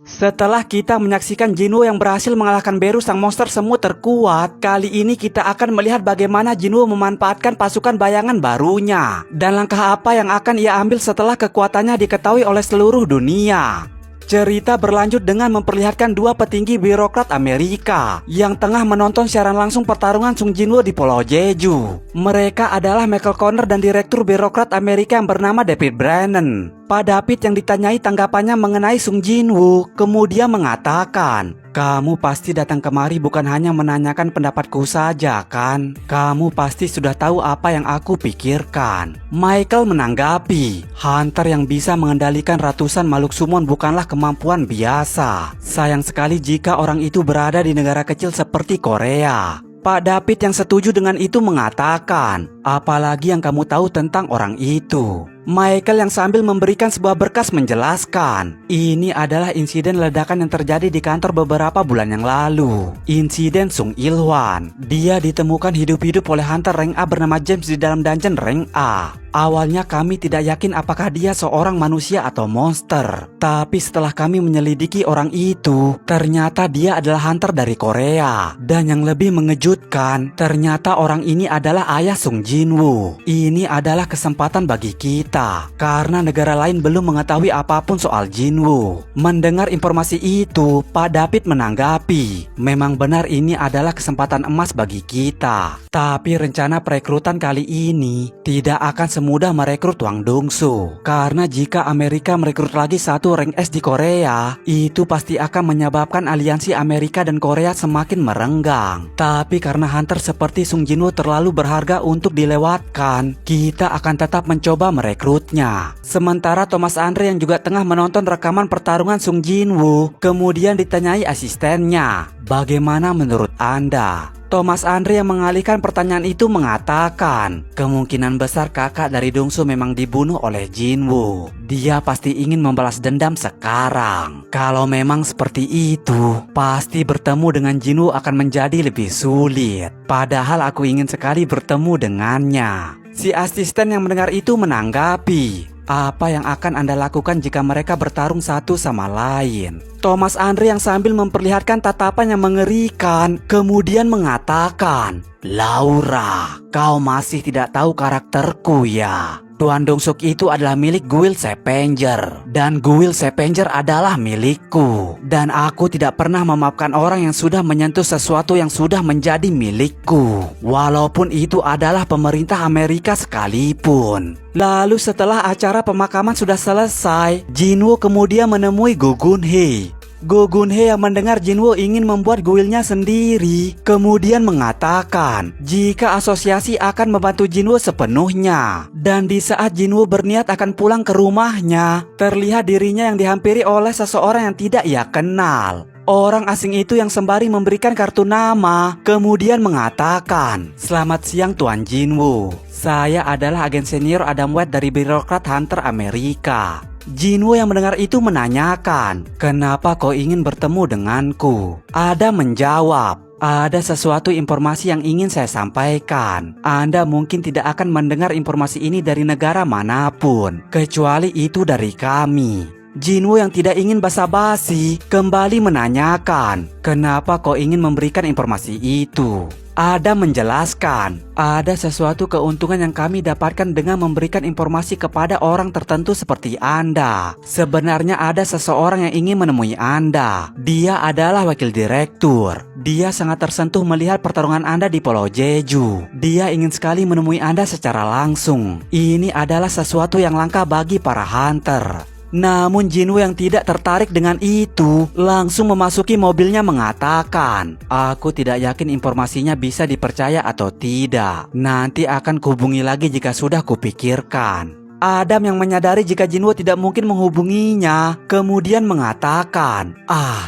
Setelah kita menyaksikan Jinwoo yang berhasil mengalahkan Beru sang monster semut terkuat, kali ini kita akan melihat bagaimana Jinwoo memanfaatkan pasukan bayangan barunya. Dan langkah apa yang akan ia ambil setelah kekuatannya diketahui oleh seluruh dunia. Cerita berlanjut dengan memperlihatkan dua petinggi birokrat Amerika yang tengah menonton siaran langsung pertarungan Sung Jinwoo di Pulau Jeju. Mereka adalah Michael Connor dan direktur birokrat Amerika yang bernama David Brennan. Pak David yang ditanyai tanggapannya mengenai Sung Jinwoo, kemudian mengatakan, "Kamu pasti datang kemari bukan hanya menanyakan pendapatku saja kan? Kamu pasti sudah tahu apa yang aku pikirkan." Michael menanggapi, "Hunter yang bisa mengendalikan ratusan makhluk summon bukanlah kemampuan biasa. Sayang sekali jika orang itu berada di negara kecil seperti Korea." Pak David yang setuju dengan itu mengatakan, "Apalagi yang kamu tahu tentang orang itu?" Michael yang sambil memberikan sebuah berkas menjelaskan, "Ini adalah insiden ledakan yang terjadi di kantor beberapa bulan yang lalu. Insiden Sung Il-hwan. Dia ditemukan hidup-hidup oleh hunter rank A bernama James di dalam dungeon rank A. Awalnya kami tidak yakin apakah dia seorang manusia atau monster. Tapi setelah kami menyelidiki orang itu, ternyata dia adalah hunter dari Korea. Dan yang lebih mengejutkan, ternyata orang ini adalah ayah Sung Jinwoo. Ini adalah kesempatan bagi kita, karena negara lain belum mengetahui apapun soal Jinwoo." Mendengar informasi itu, Pak David menanggapi, "Memang benar ini adalah kesempatan emas bagi kita. Tapi rencana perekrutan kali ini tidak akan semudah merekrut Wang Dongsu. Karena jika Amerika merekrut lagi satu rank S di Korea, itu pasti akan menyebabkan aliansi Amerika dan Korea semakin merenggang. Tapi karena hunter seperti Sung Jinwoo terlalu berharga untuk dilewatkan, kita akan tetap mencoba merekrutnya." Sementara Thomas Andre yang juga tengah menonton rekaman pertarungan Sung Jinwoo, kemudian ditanyai asistennya, "Bagaimana menurut Anda?" Thomas Andre yang mengalihkan pertanyaan itu mengatakan, "Kemungkinan besar kakak dari Dongsu memang dibunuh oleh Jinwoo. Dia pasti ingin membalas dendam sekarang. Kalau memang seperti itu, pasti bertemu dengan Jinwoo akan menjadi lebih sulit. Padahal aku ingin sekali bertemu dengannya." Si asisten yang mendengar itu menanggapi, "Apa yang akan Anda lakukan jika mereka bertarung satu sama lain?" Thomas Andre yang sambil memperlihatkan tatapan yang mengerikan, kemudian mengatakan, "Laura, kau masih tidak tahu karakterku ya. Tuan Dongsuk itu adalah milik Guild Scavenger, dan Guild Scavenger adalah milikku. Dan aku tidak pernah memaafkan orang yang sudah menyentuh sesuatu yang sudah menjadi milikku, walaupun itu adalah pemerintah Amerika sekalipun." Lalu setelah acara pemakaman sudah selesai, Jinwoo kemudian menemui Go Gun-hee. Go Gun-hee yang mendengar Jinwoo ingin membuat guildnya sendiri, kemudian mengatakan jika asosiasi akan membantu Jinwoo sepenuhnya. Dan di saat Jinwoo berniat akan pulang ke rumahnya, terlihat dirinya yang dihampiri oleh seseorang yang tidak ia kenal. Orang asing itu yang sembari memberikan kartu nama, kemudian mengatakan, "Selamat siang Tuan Jinwoo. Saya adalah agen senior Adam White dari birokrat Hunter Amerika." Jinwoo yang mendengar itu menanyakan, "Kenapa kau ingin bertemu denganku?" Adam menjawab, "Ada sesuatu informasi yang ingin saya sampaikan. Anda mungkin tidak akan mendengar informasi ini dari negara manapun, kecuali itu dari kami." Jinwoo yang tidak ingin basa-basi kembali menanyakan, "Kenapa kau ingin memberikan informasi itu?" Adam menjelaskan, "Ada sesuatu keuntungan yang kami dapatkan dengan memberikan informasi kepada orang tertentu seperti Anda. Sebenarnya ada seseorang yang ingin menemui Anda. Dia adalah wakil direktur. Dia sangat tersentuh melihat pertarungan Anda di Pulau Jeju. Dia ingin sekali menemui Anda secara langsung. Ini adalah sesuatu yang langka bagi para hunter." Namun Jinwoo yang tidak tertarik dengan itu langsung memasuki mobilnya mengatakan, "Aku tidak yakin informasinya bisa dipercaya atau tidak. Nanti akan kuhubungi lagi jika sudah kupikirkan." Adam yang menyadari jika Jinwoo tidak mungkin menghubunginya, kemudian mengatakan,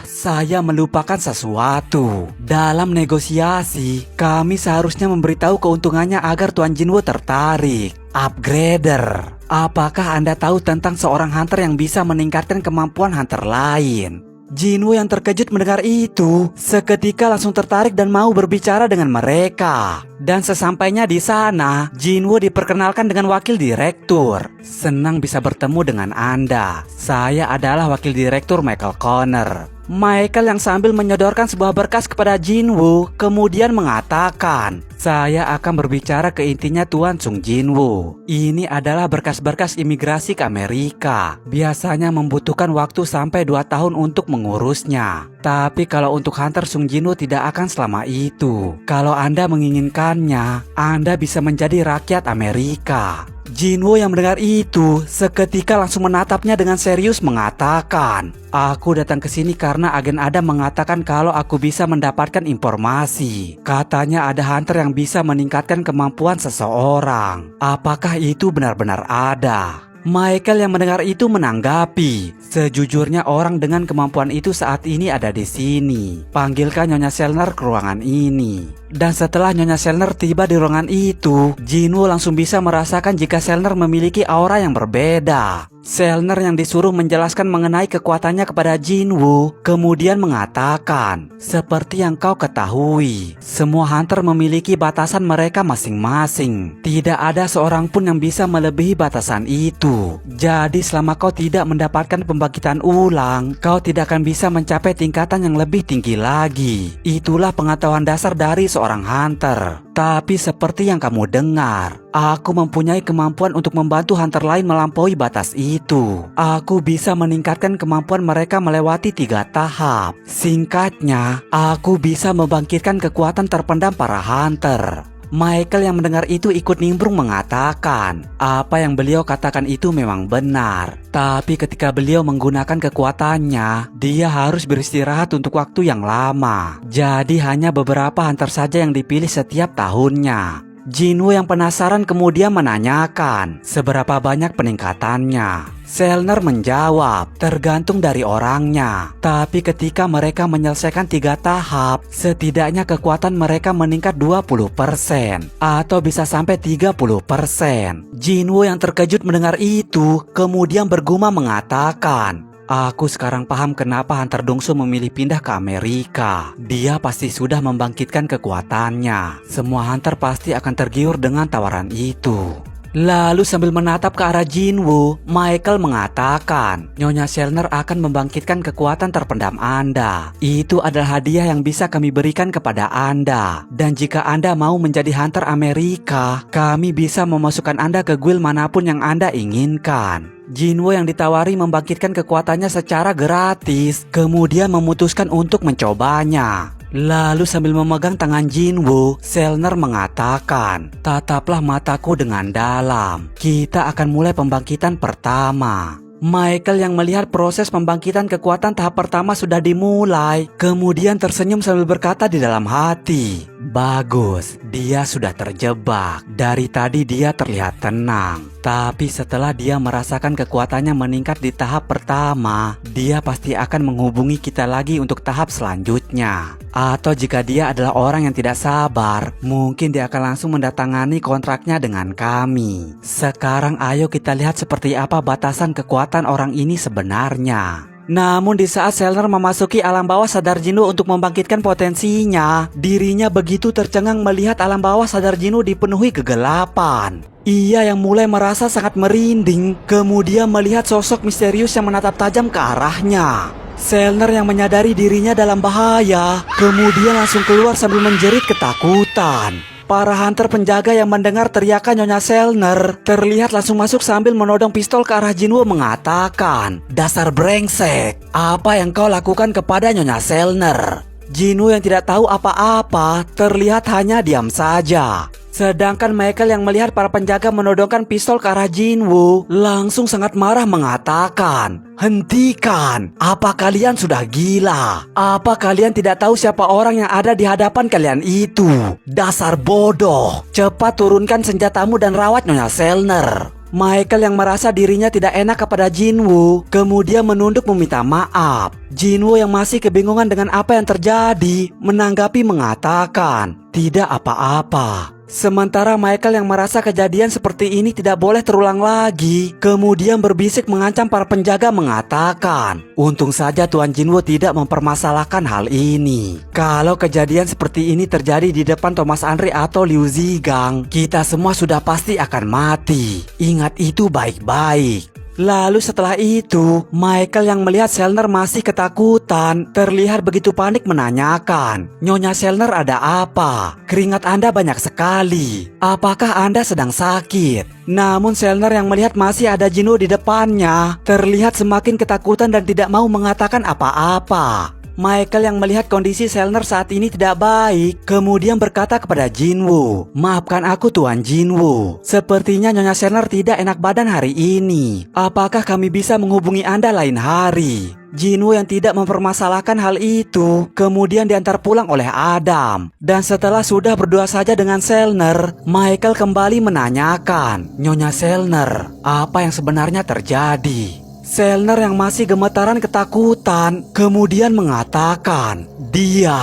"Saya melupakan sesuatu. Dalam negosiasi, kami seharusnya memberitahu keuntungannya agar Tuan Jinwoo tertarik. Upgrader. Apakah Anda tahu tentang seorang hunter yang bisa meningkatkan kemampuan hunter lain?" Jinwoo yang terkejut mendengar itu seketika langsung tertarik dan mau berbicara dengan mereka. Dan sesampainya di sana, Jinwoo diperkenalkan dengan wakil direktur. Senang bisa bertemu dengan Anda. Saya adalah wakil direktur Michael Connor. Michael yang sambil menyodorkan sebuah berkas kepada Jinwoo kemudian mengatakan, saya akan berbicara ke intinya Tuan Sung Jinwoo. Ini adalah berkas-berkas imigrasi ke Amerika. Biasanya membutuhkan waktu sampai 2 tahun untuk mengurusnya. Tapi kalau untuk Hunter Sung Jinwoo tidak akan selama itu. Kalau Anda menginginkannya, Anda bisa menjadi rakyat Amerika. Jinwoo yang mendengar itu seketika langsung menatapnya dengan serius mengatakan, aku datang ke sini karena agen Adam mengatakan kalau aku bisa mendapatkan informasi. Katanya ada hunter yang bisa meningkatkan kemampuan seseorang. Apakah itu benar-benar ada? Michael yang mendengar itu menanggapi, sejujurnya orang dengan kemampuan itu saat ini ada di sini. Panggilkan Nyonya Selner ke ruangan ini. Dan setelah Nyonya Selner tiba di ruangan itu, Jinwoo langsung bisa merasakan jika Selner memiliki aura yang berbeda. Selner yang disuruh menjelaskan mengenai kekuatannya kepada Jinwoo kemudian mengatakan, seperti yang kau ketahui, semua hunter memiliki batasan mereka masing-masing. Tidak ada seorang pun yang bisa melebihi batasan itu. Jadi selama kau tidak mendapatkan pembangkitan ulang, kau tidak akan bisa mencapai tingkatan yang lebih tinggi lagi. Itulah pengetahuan dasar dari seorang hunter. Tapi seperti yang kamu dengar, aku mempunyai kemampuan untuk membantu hunter lain melampaui batas itu. Aku bisa meningkatkan kemampuan mereka melewati 3 tahap. Singkatnya, aku bisa membangkitkan kekuatan terpendam para hunter. Michael yang mendengar itu ikut nimbrung mengatakan, apa yang beliau katakan itu memang benar. Tapi ketika beliau menggunakan kekuatannya, dia harus beristirahat untuk waktu yang lama. Jadi hanya beberapa hunter saja yang dipilih setiap tahunnya. Jinwoo yang penasaran kemudian menanyakan, seberapa banyak peningkatannya? Selner menjawab, tergantung dari orangnya. Tapi ketika mereka menyelesaikan 3 tahap, setidaknya kekuatan mereka meningkat 20% atau bisa sampai 30%. Jinwoo yang terkejut mendengar itu kemudian bergumam mengatakan, aku sekarang paham kenapa Hunter Dongsu memilih pindah ke Amerika. Dia pasti sudah membangkitkan kekuatannya. Semua hunter pasti akan tergiur dengan tawaran itu. Lalu sambil menatap ke arah Jinwoo, Michael mengatakan, Nyonya Selner akan membangkitkan kekuatan terpendam Anda. Itu adalah hadiah yang bisa kami berikan kepada Anda. Dan jika Anda mau menjadi hunter Amerika, kami bisa memasukkan Anda ke guild manapun yang Anda inginkan. Jinwoo yang ditawari membangkitkan kekuatannya secara gratis, kemudian memutuskan untuk mencobanya. Lalu sambil memegang tangan Jinwoo, Selner mengatakan, tataplah mataku dengan dalam. Kita akan mulai pembangkitan pertama. Michael yang melihat proses pembangkitan kekuatan tahap pertama sudah dimulai, kemudian tersenyum sambil berkata di dalam hati, bagus, dia sudah terjebak. Dari tadi dia terlihat tenang. Tapi setelah dia merasakan kekuatannya meningkat di tahap pertama, dia pasti akan menghubungi kita lagi untuk tahap selanjutnya. Atau jika dia adalah orang yang tidak sabar, mungkin dia akan langsung mendatangani kontraknya dengan kami. Sekarang ayo kita lihat seperti apa batasan kekuatan orang ini sebenarnya. Namun di saat Selner memasuki alam bawah sadar Jinwoo untuk membangkitkan potensinya, dirinya begitu tercengang melihat alam bawah sadar Jinwoo dipenuhi kegelapan. Ia yang mulai merasa sangat merinding, kemudian melihat sosok misterius yang menatap tajam ke arahnya. Selner yang menyadari dirinya dalam bahaya, kemudian langsung keluar sambil menjerit ketakutan. Para hunter penjaga yang mendengar teriakan Nyonya Selner terlihat langsung masuk sambil menodong pistol ke arah Jinwoo mengatakan, dasar brengsek, apa yang kau lakukan kepada Nyonya Selner? Jinwoo yang tidak tahu apa-apa terlihat hanya diam saja. Sedangkan Michael yang melihat para penjaga menodongkan pistol ke arah Jinwoo langsung sangat marah mengatakan, hentikan, apa kalian sudah gila? Apa kalian tidak tahu siapa orang yang ada di hadapan kalian itu? Dasar bodoh, cepat turunkan senjatamu dan rawat Nyonya Selner. Michael yang merasa dirinya tidak enak kepada Jinwoo kemudian menunduk meminta maaf. Jinwoo yang masih kebingungan dengan apa yang terjadi menanggapi mengatakan, tidak apa-apa. Sementara Michael yang merasa kejadian seperti ini tidak boleh terulang lagi, kemudian berbisik mengancam para penjaga mengatakan, untung saja Tuan Jinwo tidak mempermasalahkan hal ini. Kalau kejadian seperti ini terjadi di depan Thomas Andre atau Liu Zigang, kita semua sudah pasti akan mati. Ingat itu baik-baik. Lalu setelah itu, Michael yang melihat Selner masih ketakutan, terlihat begitu panik menanyakan, Nyonya Selner ada apa? Keringat Anda banyak sekali. Apakah Anda sedang sakit? Namun Selner yang melihat masih ada Jinwo di depannya, terlihat semakin ketakutan dan tidak mau mengatakan apa-apa. Michael yang melihat kondisi Selner saat ini tidak baik, kemudian berkata kepada Jinwo, maafkan aku Tuan Jinwo, sepertinya Nyonya Selner tidak enak badan hari ini. Apakah kami bisa menghubungi Anda lain hari? Jinwo yang tidak mempermasalahkan hal itu, kemudian diantar pulang oleh Adam. Dan setelah sudah berdua saja dengan Selner, Michael kembali menanyakan, Nyonya Selner, apa yang sebenarnya terjadi? Selner yang masih gemetaran ketakutan kemudian mengatakan, dia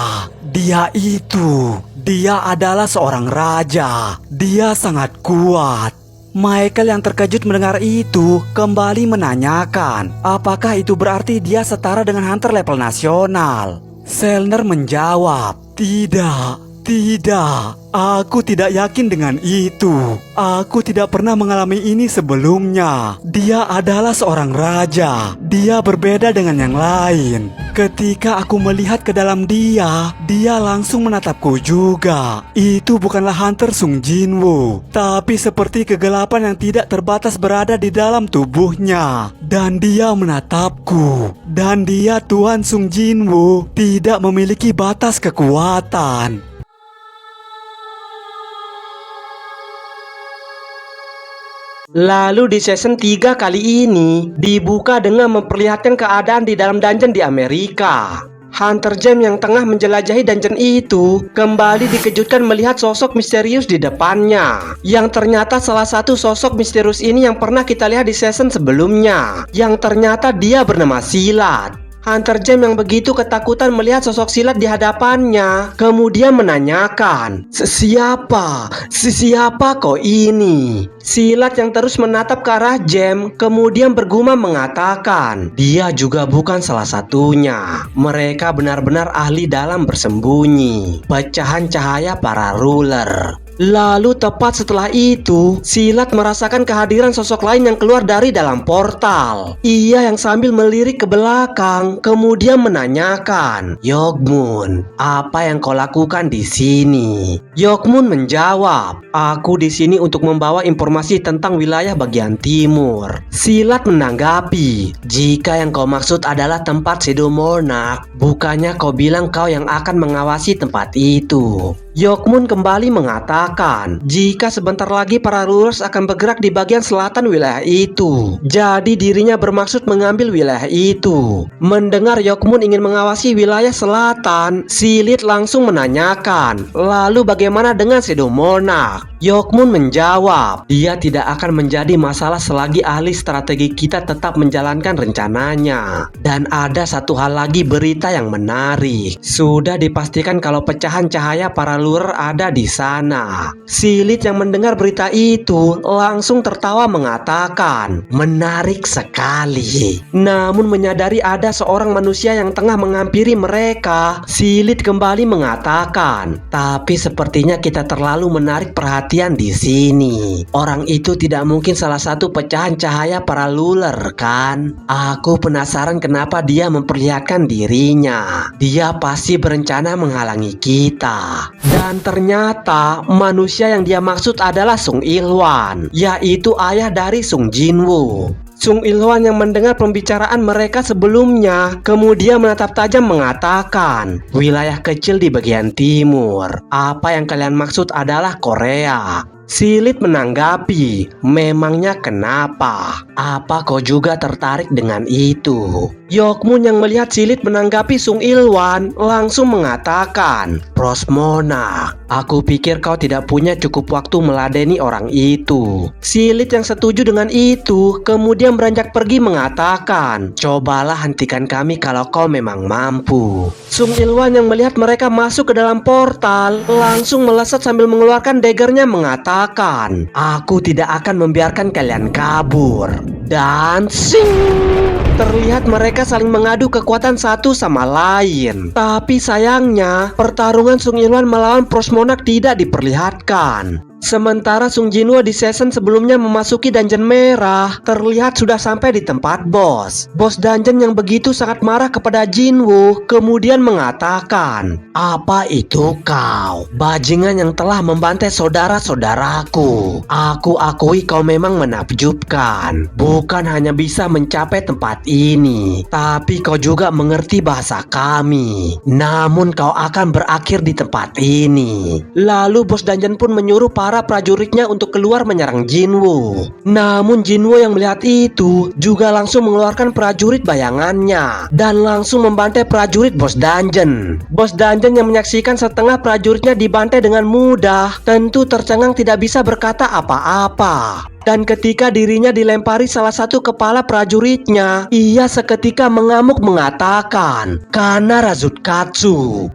adalah seorang raja. Dia sangat kuat. Michael yang terkejut mendengar itu kembali menanyakan, apakah itu berarti dia setara dengan hunter level nasional? Selner menjawab, tidak, aku tidak yakin dengan itu. Aku tidak pernah mengalami ini sebelumnya. Dia adalah seorang raja. Dia berbeda dengan yang lain. Ketika aku melihat ke dalam dia langsung menatapku juga. Itu bukanlah hunter Sung Jinwo, tapi seperti kegelapan yang tidak terbatas berada di dalam tubuhnya. Dan dia menatapku. Dan dia Tuan Sung Jinwo tidak memiliki batas kekuatan. Lalu di season 3 kali ini dibuka dengan memperlihatkan keadaan di dalam dungeon di Amerika. Hunter James yang tengah menjelajahi dungeon itu kembali dikejutkan melihat sosok misterius di depannya. Yang ternyata salah satu sosok misterius ini yang pernah kita lihat di season sebelumnya. Yang ternyata dia bernama Silat. Hunter James yang begitu ketakutan melihat sosok Silat di hadapannya, kemudian menanyakan, Siapa kau ini? Silat yang terus menatap ke arah James, kemudian bergumam mengatakan, dia juga bukan salah satunya. Mereka benar-benar ahli dalam bersembunyi. Pecahan cahaya para ruler. Lalu tepat setelah itu, Silat merasakan kehadiran sosok lain yang keluar dari dalam portal. Ia yang sambil melirik ke belakang, kemudian menanyakan, Yogmun, apa yang kau lakukan di sini? Yogmun menjawab, aku di sini untuk membawa informasi tentang wilayah bagian timur. Silat menanggapi, jika yang kau maksud adalah tempat Shadow Monarch, bukannya kau bilang kau yang akan mengawasi tempat itu? Yogmun kembali mengatakan, jika sebentar lagi para rulers akan bergerak di bagian selatan wilayah itu. Jadi dirinya bermaksud mengambil wilayah itu. Mendengar Yogmun ingin mengawasi wilayah selatan, Silit langsung menanyakan, lalu bagaimana dengan Shadow Monarch? Yogmun menjawab, dia tidak akan menjadi masalah selagi ahli strategi kita tetap menjalankan rencananya. Dan ada satu hal lagi berita yang menarik. Sudah dipastikan kalau pecahan cahaya para lurer ada di sana. Silit yang mendengar berita itu langsung tertawa mengatakan, menarik sekali. Namun menyadari ada seorang manusia yang tengah menghampiri mereka, Silit kembali mengatakan, tapi sepertinya kita terlalu menarik perhatian di sini. Orang itu tidak mungkin salah satu pecahan cahaya para luler, kan? Aku penasaran kenapa dia memperlihatkan dirinya. Dia pasti berencana menghalangi kita. Dan ternyata manusia yang dia maksud adalah Sung Ilhwan, yaitu ayah dari Sung Jinwo. Sung Ilhwan yang mendengar pembicaraan mereka sebelumnya kemudian menatap tajam mengatakan, wilayah kecil di bagian timur. Apa yang kalian maksud adalah Korea. Silit menanggapi, memangnya kenapa? Apa kau juga tertarik dengan itu? Yogmun yang melihat Silit menanggapi Sung Ilhwan langsung mengatakan, Prosmona, Aku pikir kau tidak punya cukup waktu meladeni orang itu. Silit yang setuju dengan itu kemudian beranjak pergi mengatakan, cobalah hentikan kami kalau kau memang mampu. Sung Ilwan yang melihat mereka masuk ke dalam portal langsung melesat sambil mengeluarkan daggernya mengatakan, aku tidak akan membiarkan kalian kabur. Dan sing! Terlihat mereka saling mengadu kekuatan satu sama lain. Tapi sayangnya, pertarungan Sung Ilwan melawan Prosmonak tidak diperlihatkan. Sementara Sung Jinwo di season sebelumnya memasuki dungeon merah, terlihat sudah sampai di tempat bos. Bos dungeon yang begitu sangat marah kepada Jinwo, kemudian mengatakan, apa itu kau? Bajingan yang telah membantai saudara-saudaraku. Aku akui kau memang menakjubkan. Bukan hanya bisa mencapai tempat ini, tapi kau juga mengerti bahasa kami. Namun kau akan berakhir di tempat ini. Lalu bos dungeon pun menyuruh para prajuritnya untuk keluar menyerang Jinwo. Namun Jinwo yang melihat itu juga langsung mengeluarkan prajurit bayangannya dan langsung membantai prajurit bos dungeon. Bos dungeon yang menyaksikan setengah prajuritnya dibantai dengan mudah tentu tercengang tidak bisa berkata apa-apa. Dan ketika dirinya dilempari salah satu kepala prajuritnya, ia seketika mengamuk mengatakan, "Kana Razutkatsu."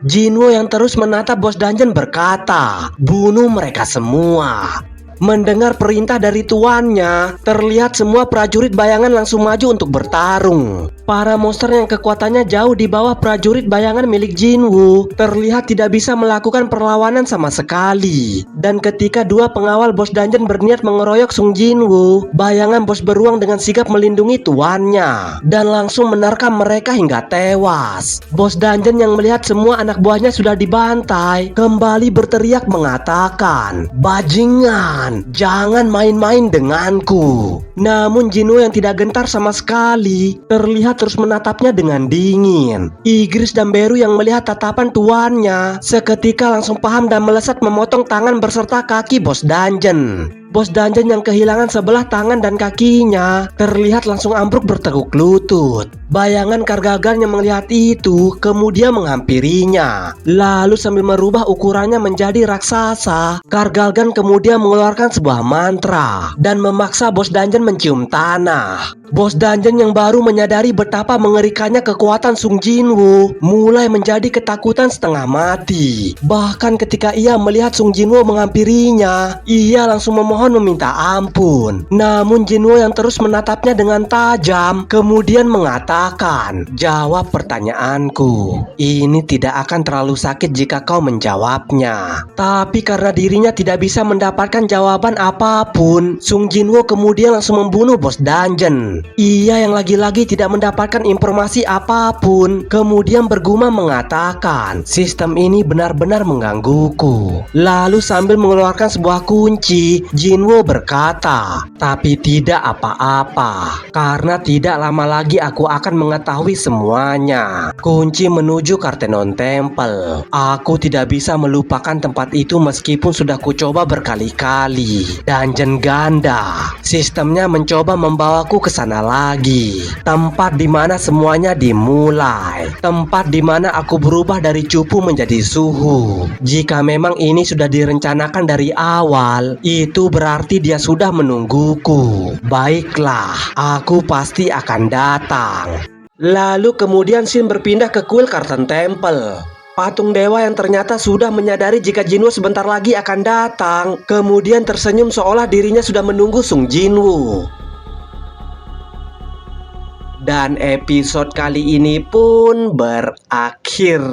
Jinwo yang terus menatap bos dungeon berkata, bunuh mereka semua. Mendengar perintah dari tuannya, terlihat semua prajurit bayangan langsung maju untuk bertarung. Para monster yang kekuatannya jauh di bawah prajurit bayangan milik Jinwo terlihat tidak bisa melakukan perlawanan sama sekali. Dan ketika dua pengawal bos dungeon berniat mengeroyok Sung Jinwo, bayangan bos beruang dengan sigap melindungi tuannya dan langsung menerkam mereka hingga tewas. Bos dungeon yang melihat semua anak buahnya sudah dibantai kembali berteriak mengatakan, bajingan, jangan main-main denganku. Namun Jinwo yang tidak gentar sama sekali terlihat terus menatapnya dengan dingin. Igris dan Beru yang melihat tatapan tuannya seketika langsung paham dan melesat memotong tangan berserta kaki bos dungeon. Bos dungeon yang kehilangan sebelah tangan dan kakinya terlihat langsung ambruk berteguk lutut. Bayangan Kargalgan yang melihat itu kemudian menghampirinya. Lalu sambil merubah ukurannya menjadi raksasa, Kargalgan kemudian mengeluarkan sebuah mantra dan memaksa bos dungeon mencium tanah. Bos dungeon yang baru menyadari betapa mengerikannya kekuatan Sung Jinwo mulai menjadi ketakutan setengah mati. Bahkan ketika ia melihat Sung Jinwo menghampirinya, ia langsung memohon meminta ampun. Namun Jinwo yang terus menatapnya dengan tajam kemudian mengatakan, jawab pertanyaanku. Ini tidak akan terlalu sakit jika kau menjawabnya. Tapi karena dirinya tidak bisa mendapatkan jawaban apapun, Sung Jinwo kemudian langsung membunuh bos dungeon. Ia yang lagi-lagi tidak mendapatkan informasi apapun kemudian bergumam mengatakan, sistem ini benar-benar menggangguku. Lalu sambil mengeluarkan sebuah kunci, Jinwo berkata, tapi tidak apa-apa, karena tidak lama lagi aku akan mengetahui semuanya. Kunci menuju Kartenon Temple. Aku tidak bisa melupakan tempat itu meskipun sudah kucoba berkali-kali. Dungeon ganda, sistemnya mencoba membawaku ke sana lagi. Tempat di mana semuanya dimulai. Tempat di mana aku berubah dari cupu menjadi suhu. Jika memang ini sudah direncanakan dari awal, itu berarti dia sudah menungguku. Baiklah, aku pasti akan datang. Lalu kemudian Shin berpindah ke kuil Karten Temple. Patung dewa yang ternyata sudah menyadari jika Jinwo sebentar lagi akan datang, kemudian tersenyum seolah dirinya sudah menunggu Sung Jinwo. Dan episode kali ini pun berakhir.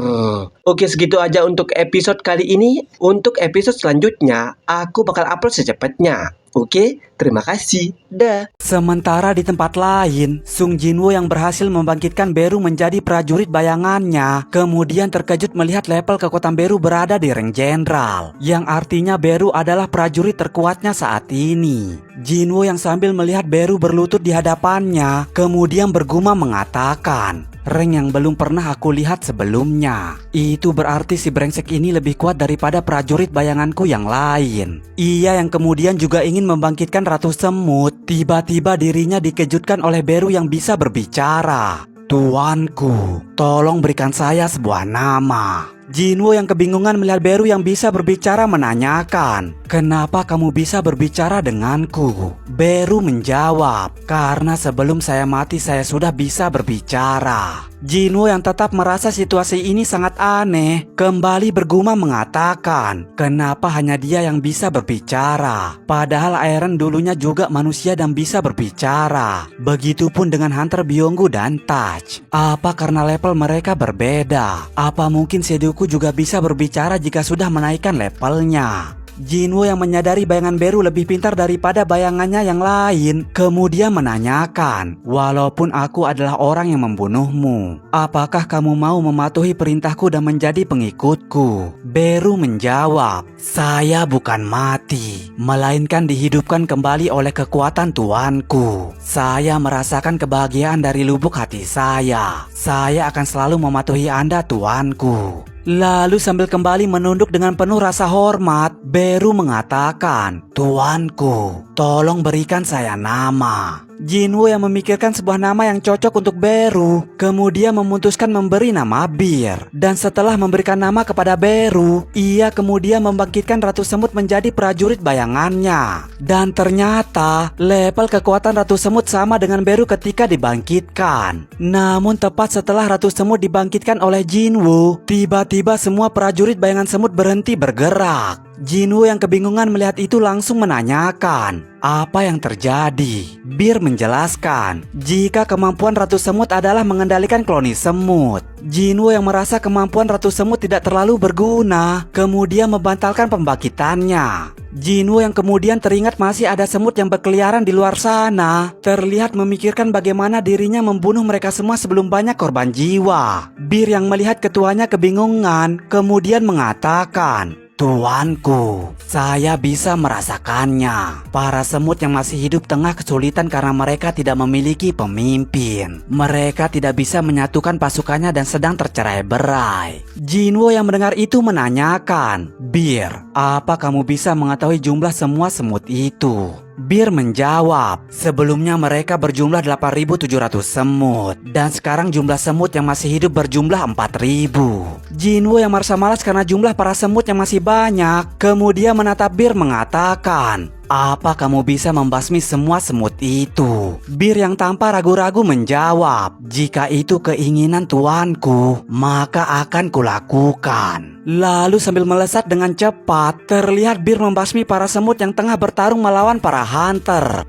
Oke, segitu aja untuk episode kali ini. Untuk episode selanjutnya aku bakal upload secepatnya. Oke, terima kasih. Dah. Sementara di tempat lain, Sung Jinwo yang berhasil membangkitkan Beru menjadi prajurit bayangannya kemudian terkejut melihat level kekuatan Beru berada di rank jenderal, yang artinya Beru adalah prajurit terkuatnya saat ini. Jinwo yang sambil melihat Beru berlutut di hadapannya kemudian bergumam mengatakan, rank yang belum pernah aku lihat sebelumnya. Itu berarti si brengsek ini lebih kuat daripada prajurit bayanganku yang lain. Ia yang kemudian juga ingin membangkitkan Ratu Semut, tiba-tiba dirinya dikejutkan oleh Beru yang bisa berbicara. Tuanku, tolong berikan saya sebuah nama. Jinwoo yang kebingungan melihat Beru yang bisa berbicara menanyakan, "Kenapa kamu bisa berbicara denganku?" Beru menjawab, "Karena sebelum saya mati saya sudah bisa berbicara." Jinwoo yang tetap merasa situasi ini sangat aneh kembali bergumam mengatakan, "Kenapa hanya dia yang bisa berbicara? Padahal Eren dulunya juga manusia dan bisa berbicara. Begitupun dengan Hunter Byunggu dan Touch. Apa karena level mereka berbeda? Apa mungkin Seduku juga bisa berbicara jika sudah menaikkan levelnya?" Jinwoo yang menyadari bayangan Beru lebih pintar daripada bayangannya yang lain kemudian menanyakan, "Walaupun aku adalah orang yang membunuhmu, apakah kamu mau mematuhi perintahku dan menjadi pengikutku?" Beru menjawab, "Saya bukan mati, melainkan dihidupkan kembali oleh kekuatan Tuanku. Saya merasakan kebahagiaan dari lubuk hati saya. Saya akan selalu mematuhi Anda, Tuanku." Lalu sambil kembali menunduk dengan penuh rasa hormat, Beru mengatakan, "Tuanku, tolong berikan saya nama." Jinwoo yang memikirkan sebuah nama yang cocok untuk Beru, kemudian memutuskan memberi nama Bir. Dan setelah memberikan nama kepada Beru, ia kemudian membangkitkan Ratu Semut menjadi prajurit bayangannya. Dan ternyata level kekuatan Ratu Semut sama dengan Beru ketika dibangkitkan. Namun tepat setelah Ratu Semut dibangkitkan oleh Jinwoo, tiba-tiba semua prajurit bayangan semut berhenti bergerak. Jinwoo yang kebingungan melihat itu langsung menanyakan, "Apa yang terjadi?" Bir menjelaskan, jika kemampuan Ratu Semut adalah mengendalikan kloni semut. Jinwoo yang merasa kemampuan Ratu Semut tidak terlalu berguna, kemudian membatalkan pembangkitannya. Jinwoo yang kemudian teringat masih ada semut yang berkeliaran di luar sana, terlihat memikirkan bagaimana dirinya membunuh mereka semua sebelum banyak korban jiwa. Bir yang melihat ketuanya kebingungan, kemudian mengatakan, "Tuanku, saya bisa merasakannya. Para semut yang masih hidup tengah kesulitan karena mereka tidak memiliki pemimpin. Mereka tidak bisa menyatukan pasukannya dan sedang tercerai-berai." Jinwoo yang mendengar itu menanyakan, "Bir, apa kamu bisa mengetahui jumlah semua semut itu?" Bir menjawab, "Sebelumnya mereka berjumlah 8.700 semut, dan sekarang jumlah semut yang masih hidup berjumlah 4.000. Jinwoo yang merasa malas karena jumlah para semut yang masih banyak, kemudian menatap Bir mengatakan, "Apa kamu bisa membasmi semua semut itu?" Bir yang tanpa ragu-ragu menjawab, "Jika itu keinginan tuanku, maka akan kulakukan." Lalu sambil melesat dengan cepat, terlihat Bir membasmi para semut yang tengah bertarung melawan para hunter.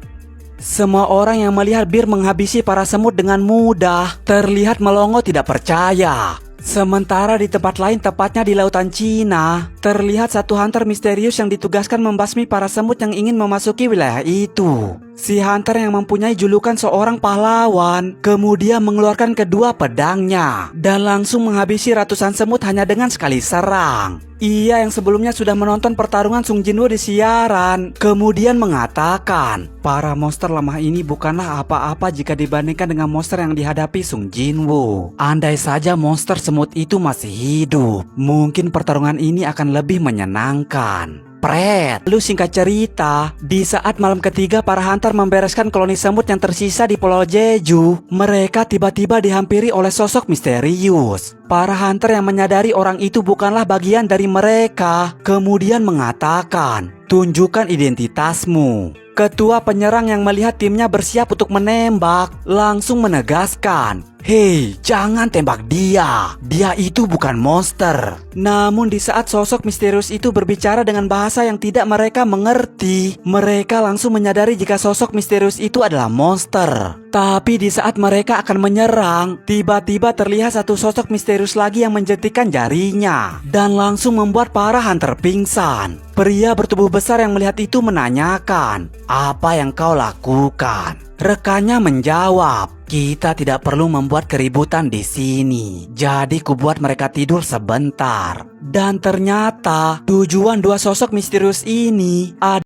Semua orang yang melihat Bir menghabisi para semut dengan mudah terlihat melongo tidak percaya. Sementara di tempat lain, tepatnya di lautan Cina, terlihat satu hunter misterius yang ditugaskan membasmi para semut yang ingin memasuki wilayah itu. Si hunter yang mempunyai julukan seorang pahlawan kemudian mengeluarkan kedua pedangnya dan langsung menghabisi ratusan semut hanya dengan sekali serang. Ia yang sebelumnya sudah menonton pertarungan Sung Jinwoo di siaran kemudian mengatakan, "Para monster lemah ini bukanlah apa-apa jika dibandingkan dengan monster yang dihadapi Sung Jinwoo. Andai saja monster semut itu masih hidup, mungkin pertarungan ini akan lebih menyenangkan." Pret. Lalu singkat cerita, di saat malam ketiga para hunter membereskan koloni semut yang tersisa di Pulau Jeju, mereka tiba-tiba dihampiri oleh sosok misterius. Para hunter yang menyadari orang itu bukanlah bagian dari mereka, kemudian mengatakan, "Tunjukkan identitasmu." Ketua penyerang yang melihat timnya bersiap untuk menembak langsung menegaskan, "Hei, jangan tembak dia. Dia itu bukan monster." Namun di saat sosok misterius itu berbicara dengan bahasa yang tidak mereka mengerti, mereka langsung menyadari jika sosok misterius itu adalah monster. Tapi di saat mereka akan menyerang, tiba-tiba terlihat satu sosok misterius lagi yang menjentikan jarinya dan langsung membuat para hunter pingsan. Pria bertubuh besar yang melihat itu menanyakan, "Apa yang kau lakukan?" Rekannya menjawab, "Kita tidak perlu membuat keributan di sini. Jadi kubuat mereka tidur sebentar." Dan ternyata tujuan dua sosok misterius ini adalah